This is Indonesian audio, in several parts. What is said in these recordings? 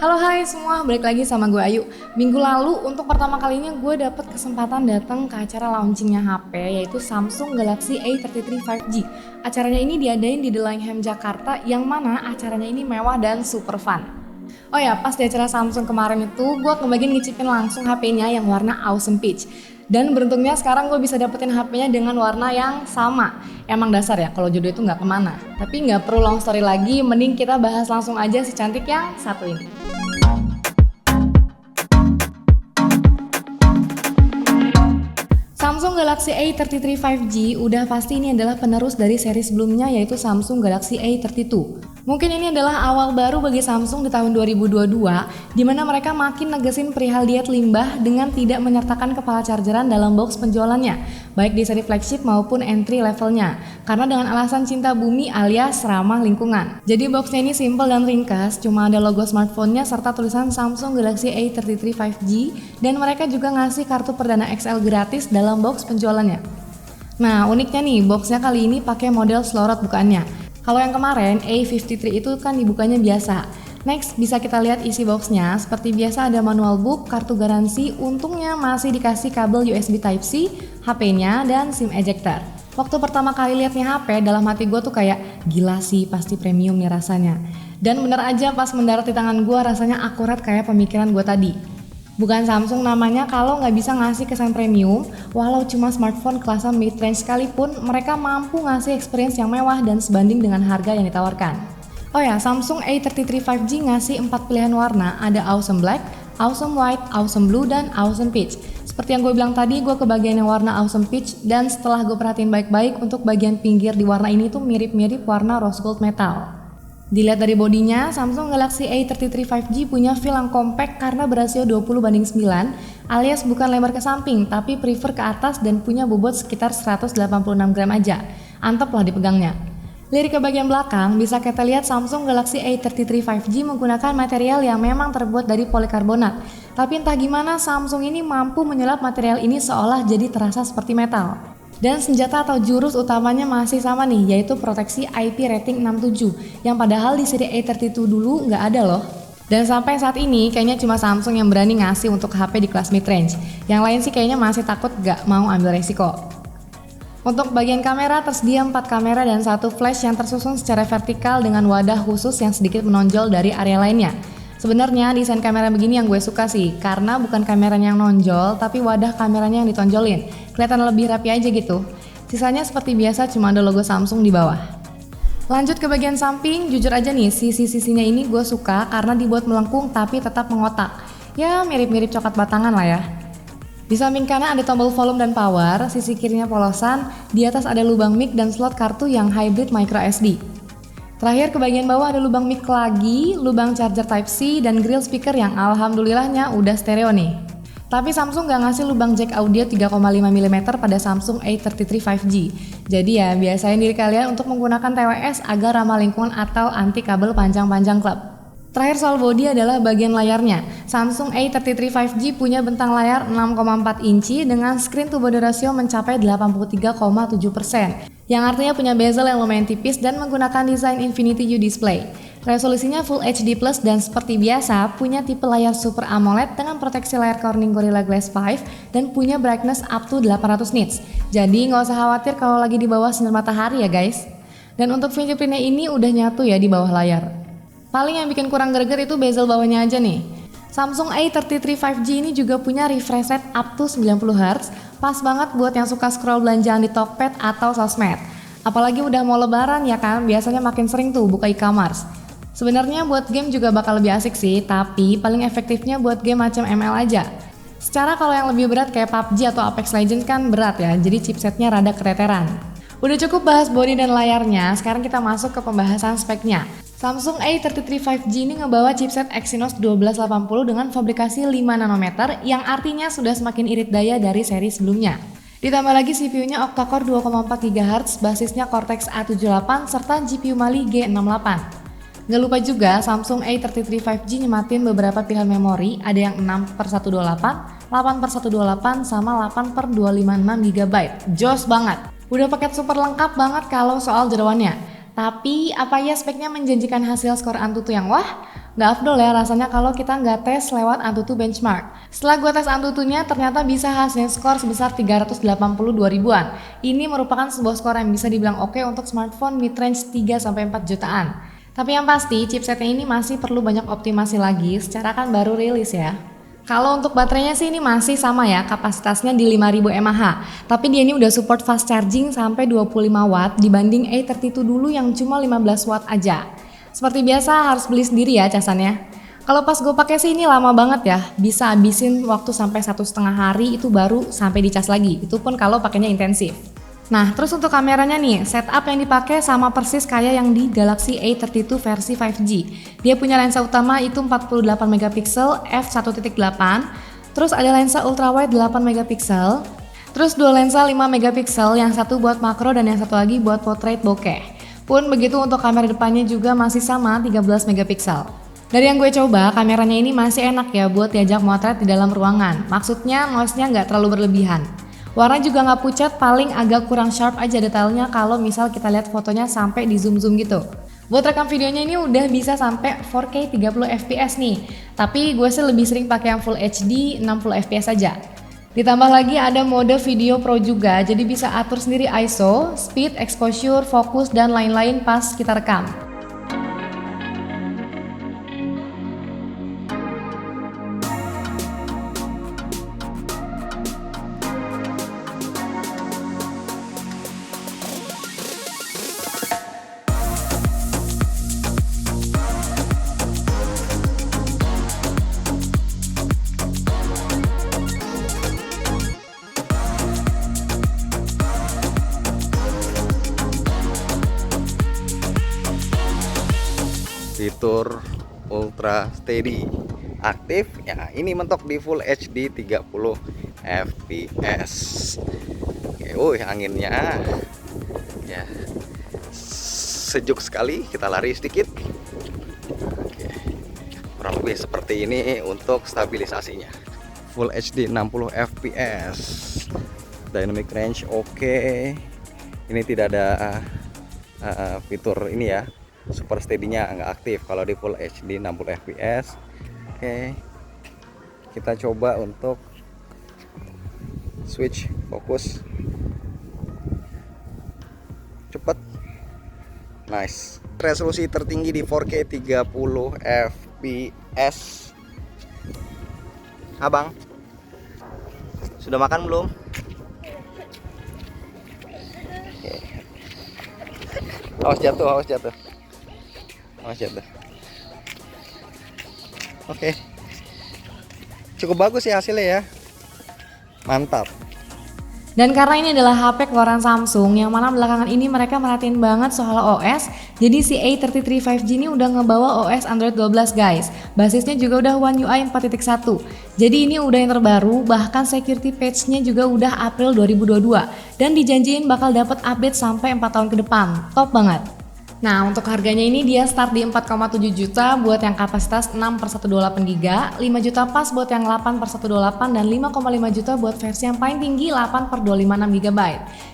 Halo hai semua, balik lagi sama gue Ayu. Minggu lalu untuk pertama kalinya gue dapet kesempatan datang ke acara launchingnya HP yaitu Samsung Galaxy A33 5G. Acaranya ini diadain di Delingham, Jakarta yang mana acaranya ini mewah dan super fun. Oh ya, pas di acara Samsung kemarin itu gue kebagian ngicipin langsung HP-nya yang warna Awesome Peach. Dan beruntungnya sekarang gue bisa dapetin HP-nya dengan warna yang sama. Emang dasar ya kalau jodoh itu nggak kemana. Tapi nggak perlu long story lagi, mending kita bahas langsung aja si cantik yang satu ini. Samsung Galaxy A33 5G udah pasti ini adalah penerus dari seri sebelumnya yaitu Samsung Galaxy A32. Mungkin ini adalah awal baru bagi Samsung di tahun 2022 di mana mereka makin negesin perihal diet limbah dengan tidak menyertakan kepala chargeran dalam box penjualannya, baik di seri flagship maupun entry levelnya, karena dengan alasan cinta bumi alias ramah lingkungan. Jadi boxnya ini simple dan ringkas, cuma ada logo smartphone-nya serta tulisan Samsung Galaxy A33 5G dan mereka juga ngasih kartu perdana XL gratis dalam box penjualannya. Nah, uniknya nih, boxnya kali ini pakai model slorot bukaannya. Kalau yang kemarin A53 itu kan dibukanya biasa. Next, bisa kita lihat isi boxnya. Seperti biasa ada manual book, kartu garansi, untungnya masih dikasih kabel USB Type-C, HP-nya, dan SIM ejector. Waktu pertama kali liatnya HP, dalam hati gue tuh kayak, gila sih pasti premium nih rasanya. Dan bener aja pas mendarat di tangan gue rasanya akurat kayak pemikiran gue tadi. Bukan Samsung namanya kalau nggak bisa ngasih kesan premium, walau cuma smartphone kelas mid-range sekalipun, mereka mampu ngasih experience yang mewah dan sebanding dengan harga yang ditawarkan. Oh ya, Samsung A33 5G ngasih 4 pilihan warna, ada Awesome Black, Awesome White, Awesome Blue, dan Awesome Peach. Seperti yang gue bilang tadi, gue kebagian yang warna Awesome Peach, dan setelah gue perhatiin baik-baik untuk bagian pinggir di warna ini tuh mirip-mirip warna rose gold metal. Dilihat dari bodinya, Samsung Galaxy A33 5G punya feel yang compact karena berasio 20:9 alias bukan lebar ke samping tapi prefer ke atas dan punya bobot sekitar 186 gram aja. Antep lah dipegangnya. Lirik ke bagian belakang, bisa kita lihat Samsung Galaxy A33 5G menggunakan material yang memang terbuat dari polikarbonat. Tapi entah gimana Samsung ini mampu menyulap material ini seolah jadi terasa seperti metal. Dan senjata atau jurus utamanya masih sama nih, yaitu proteksi IP rating 67, yang padahal di seri A32 dulu nggak ada loh. Dan sampai saat ini kayaknya cuma Samsung yang berani ngasih untuk HP di kelas mid-range. Yang lain sih kayaknya masih takut nggak mau ambil resiko. Untuk bagian kamera tersedia 4 kamera dan 1 flash yang tersusun secara vertikal dengan wadah khusus yang sedikit menonjol dari area lainnya. Sebenarnya desain kamera begini yang gue suka sih, karena bukan kameranya yang nonjol, tapi wadah kameranya yang ditonjolin. Kelihatan lebih rapi aja gitu. Sisanya seperti biasa cuma ada logo Samsung di bawah. Lanjut ke bagian samping, jujur aja nih, sisi-sisinya ini gue suka karena dibuat melengkung tapi tetap mengotak. Ya mirip-mirip coklat batangan lah ya. Di samping kanan ada tombol volume dan power, sisi kirinya polosan, di atas ada lubang mic dan slot kartu yang hybrid micro SD. Terakhir ke bagian bawah ada lubang mic lagi, lubang charger Type-C, dan grill speaker yang alhamdulillahnya udah stereo nih. Tapi Samsung gak ngasih lubang jack audio 3,5 mm pada Samsung A33 5G. Jadi ya biasain diri kalian untuk menggunakan TWS agar ramah lingkungan atau anti kabel panjang-panjang klep. Terakhir soal bodi adalah bagian layarnya. Samsung A33 5G punya bentang layar 6,4 inci dengan screen to body ratio mencapai 83,7%. Yang artinya punya bezel yang lumayan tipis dan menggunakan desain Infinity U display. Resolusinya Full HD Plus dan seperti biasa punya tipe layar Super AMOLED dengan proteksi layar Corning Gorilla Glass 5 dan punya brightness up to 800 nits. Jadi nggak usah khawatir kalau lagi di bawah sinar matahari ya guys. Dan untuk fingerprintnya ini udah nyatu ya di bawah layar. Paling yang bikin kurang greget itu bezel bawahnya aja nih. Samsung A33 5G ini juga punya refresh rate up to 90Hz, pas banget buat yang suka scroll belanjaan di Tokped atau sosmed. Apalagi udah mau lebaran ya kan, biasanya makin sering tuh buka e-commerce. Sebenarnya buat game juga bakal lebih asik sih, tapi paling efektifnya buat game macam ML aja. Secara kalau yang lebih berat kayak PUBG atau Apex Legends kan berat ya, jadi chipsetnya rada keteteran. Udah cukup bahas body dan layarnya, sekarang kita masuk ke pembahasan speknya. Samsung A33 5G ini ngebawa chipset Exynos 1280 dengan fabrikasi 5 nanometer yang artinya sudah semakin irit daya dari seri sebelumnya. Ditambah lagi CPU-nya octa-core 2,4 GHz, basisnya Cortex A78 serta GPU Mali G68. Nggak lupa juga Samsung A33 5G nyematin beberapa pilihan memori, ada yang 6/128, 8/128 sama 8/256 GB. Jos banget. Udah paket super lengkap banget kalau soal jeroannya. Tapi apa ya speknya menjanjikan hasil skor Antutu yang wah? Nggak afdol ya rasanya kalau kita nggak tes lewat Antutu benchmark. Setelah gue tes Antutunya ternyata bisa hasilin skor sebesar 382 ribuan. Ini merupakan sebuah skor yang bisa dibilang oke untuk smartphone mid-range 3-4 jutaan. Tapi yang pasti chipsetnya ini masih perlu banyak optimasi lagi, secara kan baru rilis ya. Kalau untuk baterainya sih ini masih sama ya, kapasitasnya di 5000 mAh. Tapi dia ini udah support fast charging sampai 25 watt dibanding A32 dulu yang cuma 15 watt aja. Seperti biasa harus beli sendiri ya casannya. Kalau pas gue pakai sih ini lama banget ya, bisa habisin waktu sampai 1,5 hari itu baru sampai dicas lagi. Itu pun kalau pakainya intensif. Nah, terus untuk kameranya nih, setup yang dipakai sama persis kayak yang di Galaxy A32 versi 5G. Dia punya lensa utama itu 48 megapiksel f1.8, terus ada lensa ultrawide 8 megapiksel, terus dua lensa 5 megapiksel, yang satu buat makro dan yang satu lagi buat portrait bokeh. Pun begitu untuk kamera depannya juga masih sama 13 megapiksel. Dari yang gue coba, kameranya ini masih enak ya buat diajak motret di dalam ruangan. Maksudnya noise-nya nggak terlalu berlebihan. Warna juga nggak pucat, paling agak kurang sharp aja detailnya kalau misal kita lihat fotonya sampai di zoom-zoom gitu. Buat rekam videonya ini udah bisa sampai 4K 30 fps nih. Tapi gue sih lebih sering pakai yang Full HD 60 fps aja. Ditambah lagi ada mode video pro juga, jadi bisa atur sendiri ISO, speed, exposure, fokus, dan lain-lain pas kita rekam. Fitur Ultra Steady aktif ya, ini mentok di Full HD 30 fps. Oke, anginnya ya sejuk sekali, kita lari sedikit. Oke, kurang lebih seperti ini untuk stabilisasinya. Full HD 60 fps, dynamic range oke. Ini tidak ada fitur ini ya, super steady-nya nggak aktif kalau di Full HD 60 fps. Oke, kita coba untuk switch fokus cepet, nice. Resolusi tertinggi di 4K 30 fps. Abang sudah makan belum? Awas jatuh, awas jatuh. Oke, cukup bagus ya hasilnya ya, mantap. Dan karena ini adalah HP keluaran Samsung, yang mana belakangan ini mereka merhatiin banget soal OS, jadi si A33 5G ini udah ngebawa OS Android 12 guys. Basisnya juga udah One UI 4.1. Jadi ini udah yang terbaru, bahkan security patch-nya juga udah April 2022. Dan dijanjiin bakal dapat update sampai 4 tahun ke depan. Top banget. Nah, untuk harganya ini dia start di 4,7 juta buat yang kapasitas 6/128 GB, 5 juta pas buat yang 8/128, dan 5,5 juta buat versi yang paling tinggi 8/256 GB.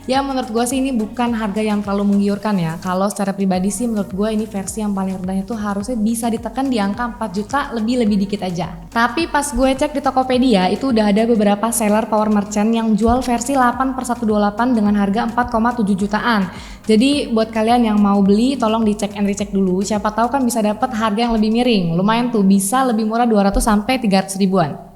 Ya menurut gue sih ini bukan harga yang terlalu menggiurkan ya. Kalau secara pribadi sih menurut gue ini versi yang paling rendah itu harusnya bisa ditekan di angka 4 juta lebih dikit aja. Tapi pas gue cek di Tokopedia itu udah ada beberapa seller power merchant yang jual versi 8/128 dengan harga 4,7 jutaan. Jadi buat kalian yang mau beli tolong dicek and recheck dulu, siapa tahu kan bisa dapat harga yang lebih miring. Lumayan tuh, bisa lebih murah 200 sampai 300 ribuan.